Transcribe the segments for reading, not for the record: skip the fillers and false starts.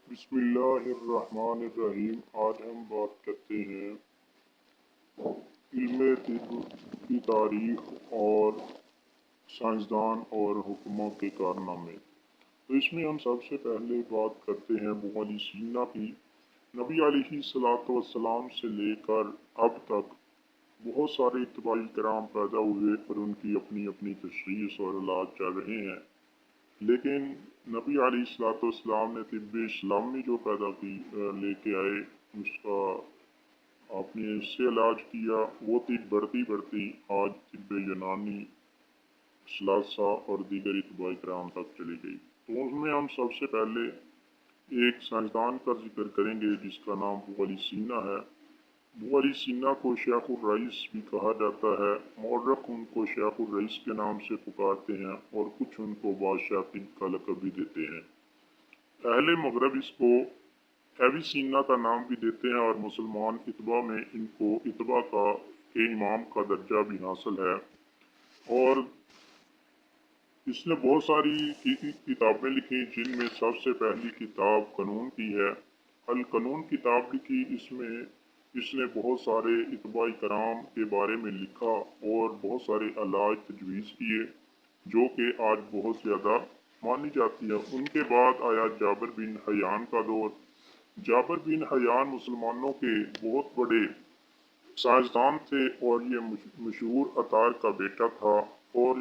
بسم اللہ الرحمن الرحیم۔ آج ہم بات کرتے ہیں علم طب کی تاریخ اور سائنسدان اور حکموں کے کارنامے۔ تو اس میں ہم سب سے پہلے بات کرتے ہیں ابو علی سینا کی۔ نبی علیہ الصلوۃ والسلام سے لے کر اب تک بہت سارے اتباعی کرام پیدا ہوئے اور ان کی اپنی اپنی تشخیص اور علاج چل رہے ہیں، لیکن نبی علیہ الصلوۃ والسلام نے طب اسلامی جو پیدا کی لے کے آئے، اس کا آپ نے اس سے علاج کیا، وہ طب بڑھتی بڑھتی آج طب یونانی، ثلاثہ اور دیگر اتباعی کرام تک چلی گئی۔ تو ان میں ہم سب سے پہلے ایک سائنسدان کا ذکر کریں گے جس کا نام ابو علی سینا ہے۔ ابو علی سینا کو شیخ الرئیس بھی کہا جاتا ہے۔ مورخ ان کو شیخ الرئیس کے نام سے پکارتے ہیں اور کچھ ان کو بادشاہ طب کا لقب بھی دیتے ہیں۔ اہل مغرب اس کو ایویسینا کا نام بھی دیتے ہیں اور مسلمان اتباع میں ان کو اتباع کا کے امام کا درجہ بھی حاصل ہے، اور اس نے بہت ساری کتابیں لکھی، جن میں سب سے پہلی کتاب قانون کی ہے۔ القانون کتاب لکھی، اس میں اس نے بہت سارے اتباعی کرام کے بارے میں لکھا اور بہت سارے علاج تجویز کیے جو کہ آج بہت زیادہ مانی جاتی ہے۔ ان کے بعد آیا جابر بن حیان کا دور۔ جابر بن حیان مسلمانوں کے بہت بڑے سائنسدان تھے اور یہ مشہور عطار کا بیٹا تھا، اور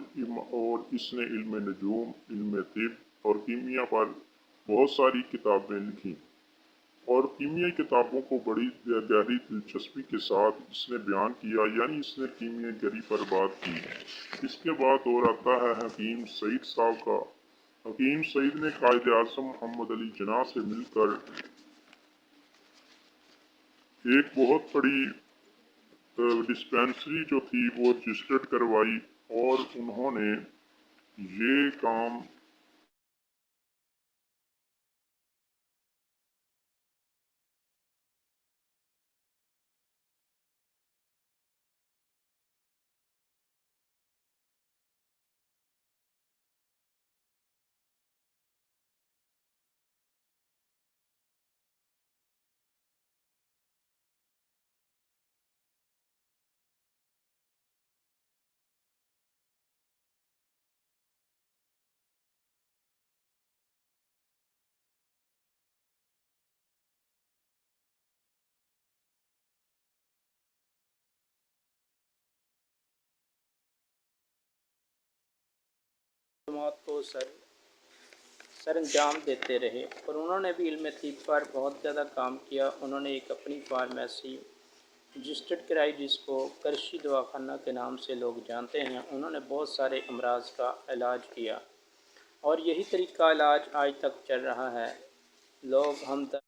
اس نے علم نجوم، علم طب اور کیمیا پر بہت ساری کتابیں لکھیں، اور کیمیائی کتابوں کو بڑی گہری دلچسپی کے ساتھ اس نے بیان کیا، یعنی اس نے کیمیائی گری پر بات کی۔ اس کے بعد اور آتا ہے حکیم سعید صاحب کا۔ حکیم سعید نے قائد اعظم محمد علی جناح سے مل کر ایک بہت بڑی ڈسپینسری جو تھی وہ رجسٹرڈ کروائی، اور انہوں نے یہ کام معلومات کو سر انجام دیتے رہے، اور انہوں نے بھی علم طب پر بہت زیادہ کام کیا۔ انہوں نے ایک اپنی فارمیسی رجسٹرڈ کرائی جس کو کرشی دواخانہ کے نام سے لوگ جانتے ہیں۔ انہوں نے بہت سارے امراض کا علاج کیا، اور یہی طریقہ علاج آج تک چل رہا ہے۔ لوگ ہم